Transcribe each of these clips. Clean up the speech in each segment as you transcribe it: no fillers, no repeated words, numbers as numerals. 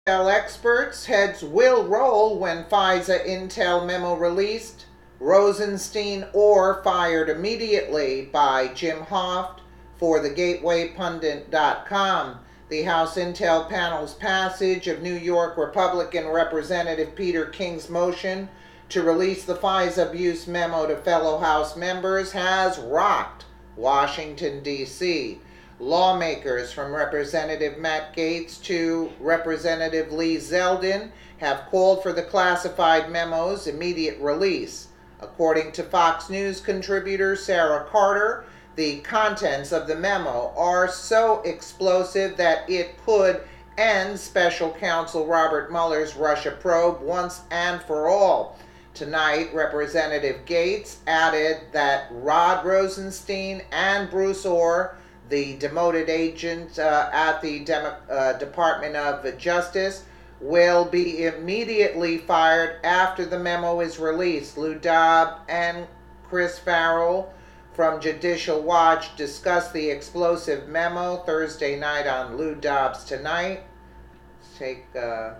Intel experts, heads will roll when Fisa Intel memo released. Rosenstein or fired immediately by Jim Hoft for thegatewaypundit.com. The House Intel panel's passage of New York Republican Representative Peter King's motion to release the Fisa abuse memo to fellow House members has rocked Washington, D.C. Lawmakers from Representative Matt Gaetz to Representative Lee Zeldin have called for the classified memo's immediate release. According to Fox News contributor Sarah Carter, the contents of the memo are so explosive that it could end Special Counsel Robert Mueller's Russia probe once and for all. Tonight, Representative Gaetz added that Rod Rosenstein and Bruce Orr, the demoted agent at the Department of Justice, will be immediately fired after the memo is released. Lou Dobbs and Chris Farrell from Judicial Watch discussed the explosive memo Thursday night on Lou Dobbs Tonight. Let's take a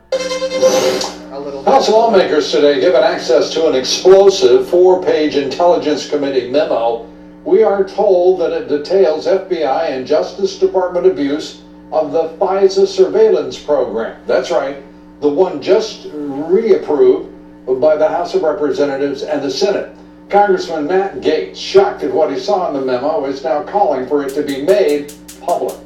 little... House lawmakers today given access to an explosive 4-page Intelligence Committee memo. We are told that it details FBI and Justice Department abuse of the Fisa surveillance program. That's right, the one just reapproved by the House of Representatives and the Senate. Congressman Matt Gaetz, shocked at what he saw in the memo, is now calling for it to be made public.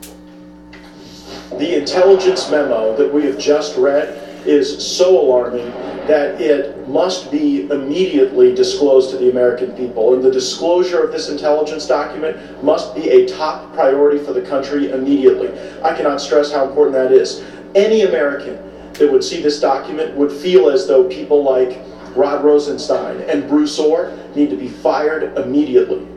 The intelligence memo that we have just read is so alarming that it must be immediately disclosed to the American people. And the disclosure of this intelligence document must be a top priority for the country immediately. I cannot stress how important that is. Any American that would see this document would feel as though people like Rod Rosenstein and Bruce Orr need to be fired immediately.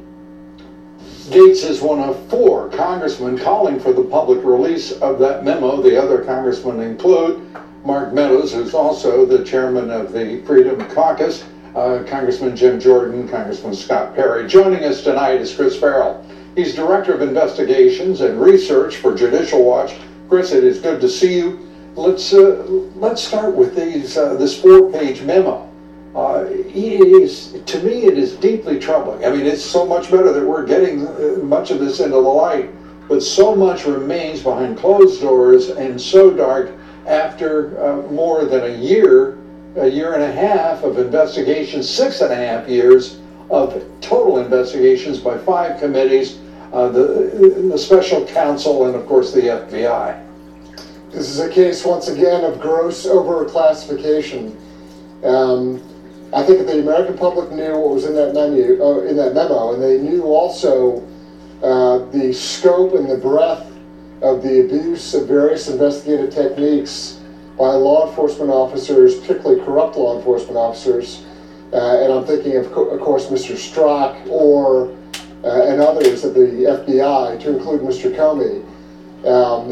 Gaetz is one of 4 congressmen calling for the public release of that memo. The other congressmen include Mark Meadows, who's also the chairman of the Freedom Caucus, Congressman Jim Jordan, Congressman Scott Perry. Joining us tonight is Chris Farrell. He's Director of Investigations and Research for Judicial Watch. Chris, it is good to see you. Let's start with this 4-page memo. To me, it is deeply troubling. I mean, it's so much better that we're getting much of this into the light, but so much remains behind closed doors and so dark after more than a year and a half of investigations, 6.5 years of total investigations by 5 committees, the special counsel, and of course the FBI. This is a case, once again, of gross overclassification. I think that the American public knew what was in that memo, and they knew also the scope and the breadth of the abuse of various investigative techniques by law enforcement officers, particularly corrupt law enforcement officers, and I'm thinking of course Mr. Strzok and others at the FBI, to include Mr. Comey.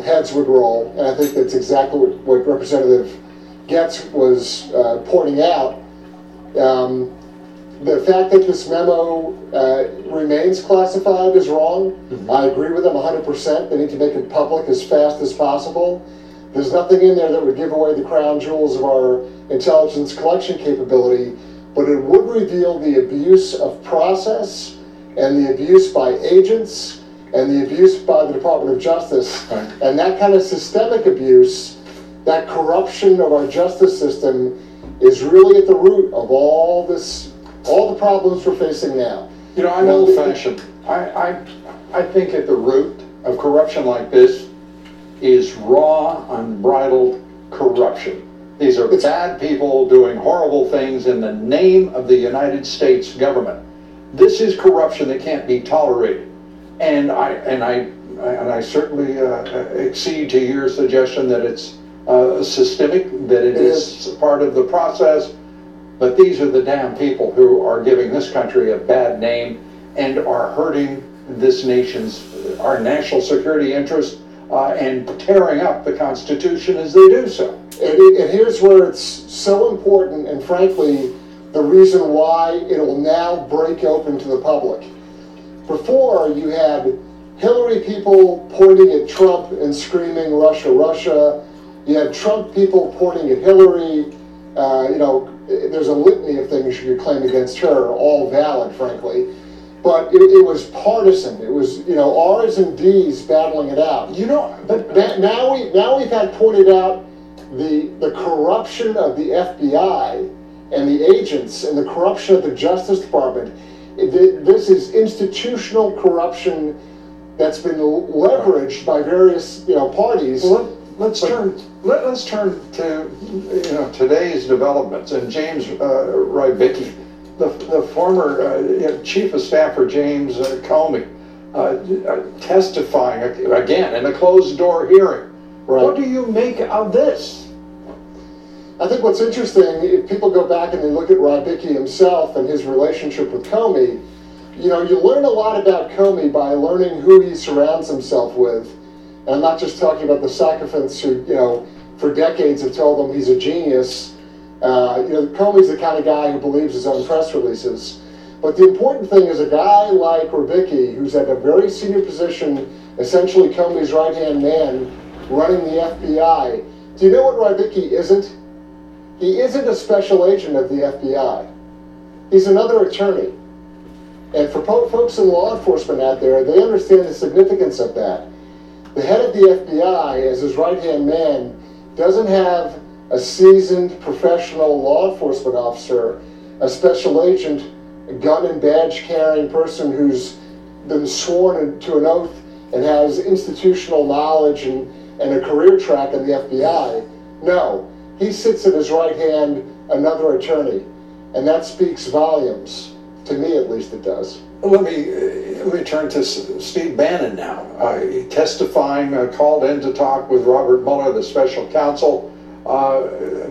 Heads would roll, and I think that's exactly what Representative Gaetz was pointing out. The fact that this memo remains classified is wrong. Mm-hmm. I agree with them 100%. They need to make it public as fast as possible. There's nothing in there that would give away the crown jewels of our intelligence collection capability, but it would reveal the abuse of process and the abuse by agents and the abuse by the Department of Justice. Right. And that kind of systemic abuse, that corruption of our justice system, is really at the root of all the problems we're facing now. You know, I'm old-fashioned. I think at the root of corruption like this is raw, unbridled corruption. These are bad people doing horrible things in the name of the United States government. This is corruption that can't be tolerated. And I certainly accede to your suggestion that it's systemic, that it is part of the process. But these are the damn people who are giving this country a bad name and are hurting this our national security interests, and tearing up the Constitution as they do so. And here's where it's so important, and frankly, the reason why it'll now break open to the public. Before, you had Hillary people pointing at Trump and screaming, Russia, Russia, You had Trump people pointing at Hillary. There's a litany of things you could claim against her, all valid, frankly. But it was partisan. It was, R's and D's battling it out. But now we've had pointed out the corruption of the FBI and the agents and the corruption of the Justice Department. This is institutional corruption that's been leveraged by various parties. Well, let's turn to today's developments and James Rybicki, the former chief of staff for James Comey, testifying again in a closed door hearing. Right. What do you make of this? I think what's interesting, if people go back and they look at Rybicki himself and his relationship with Comey, you learn a lot about Comey by learning who he surrounds himself with. And I'm not just talking about the sycophants who, for decades have told him he's a genius. Comey's the kind of guy who believes his own press releases. But the important thing is a guy like Rybicki, who's at a very senior position, essentially Comey's right-hand man, running the FBI. Do you know what Rybicki isn't? He isn't a special agent of the FBI. He's another attorney. And for folks in law enforcement out there, they understand the significance of that. The head of the FBI, as his right-hand man, doesn't have a seasoned professional law enforcement officer, a special agent, a gun and badge carrying person who's been sworn to an oath and has institutional knowledge and a career track in the FBI. No. He sits at his right hand, another attorney, and that speaks volumes. To me, at least, it does. Let me turn to Steve Bannon now. Testifying, called in to talk with Robert Mueller, the special counsel,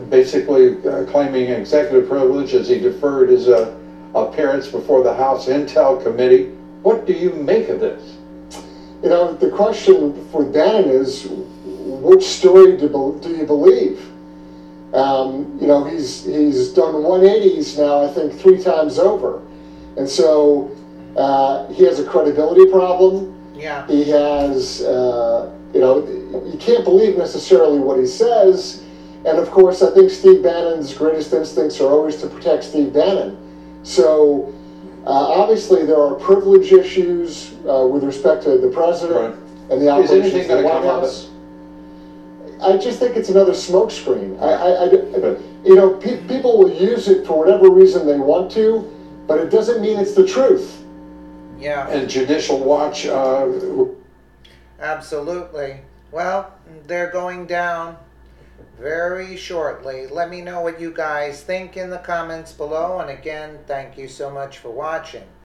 basically claiming executive privilege as he deferred his appearance before the House Intel Committee. What do you make of this? The question for Bannon is, which story do you believe? He's done 180s now, I think, 3 times over. And so he has a credibility problem. Yeah. He has, you can't believe necessarily what he says. And of course, I think Steve Bannon's greatest instincts are always to protect Steve Bannon. So obviously there are privilege issues with respect to the president and the operations of the White House. I just think it's another smokescreen. People will use it for whatever reason they want to, but it doesn't mean it's the truth. Yeah. And Judicial Watch. Absolutely. Well, they're going down very shortly. Let me know what you guys think in the comments below. And again, thank you so much for watching.